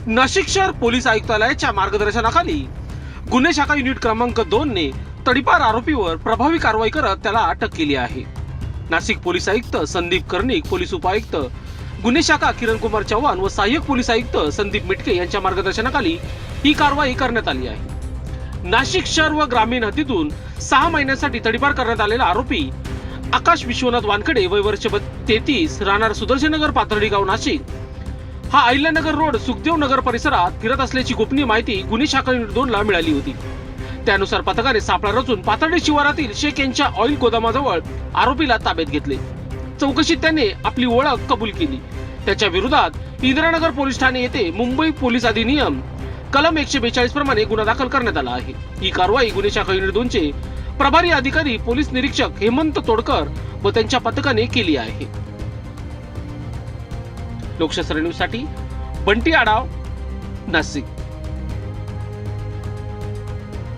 नाशिक शहर पोलीस आयुक्तालयाच्या मार्गदर्शनाखाली गुन्हे शाखा युनिट क्रमांक 2 ने तडीपार आरोपीवर प्रभावी कारवाई करत त्याला अटक केली आहे। नाशिक पोलीस आयुक्त संदीप कर्णिक, पोलीस उपायुक्त गुन्हे शाखा किरण कुमार चव्हाण व सहाय्यक पोलीस आयुक्त संदीप मिटके यांच्या मार्गदर्शनाखाली ही कारवाई करण्यात आली आहे। नाशिक शहर व ग्रामीण हद्दीतून 6 महिन्यांसाठी तडीपार करण्यात आलेला आरोपी आकाश विश्वनाथ वानखडे, वय वर्ष 33, राहणार सुदर्शननगर, पाथर्डी गाव, नाशिक, हा अहिल्यानगर रोड, सुखदेव नगर परिसरात फिरत असल्याची गोपनीय माहिती गुन्हे शाखा युनिट 2 ला मिळाली होती। त्यानुसार पथकाने सापळा रचून पाथर्डी शिवारातील शेख यांच्या ऑइल गोदामाजवळ आरोपीला ताब्यात घेतले। चौकशीत त्याने आपली ओळख कबूल केली। त्याच्या विरोधात इंदिरानगर पोलीस ठाणे येथे मुंबई पोलीस अधिनियम कलम 142 प्रमाणे गुन्हा दाखल करण्यात आला आहे। ही कारवाई गुन्हे शाखा युनिट 2 चे प्रभारी अधिकारी पोलीस निरीक्षक हेमंत तोडकर व त्यांच्या पथकाने केली आहे। लोकशास्त्र न्यूज साठी बंटी आडाव, नाशिक।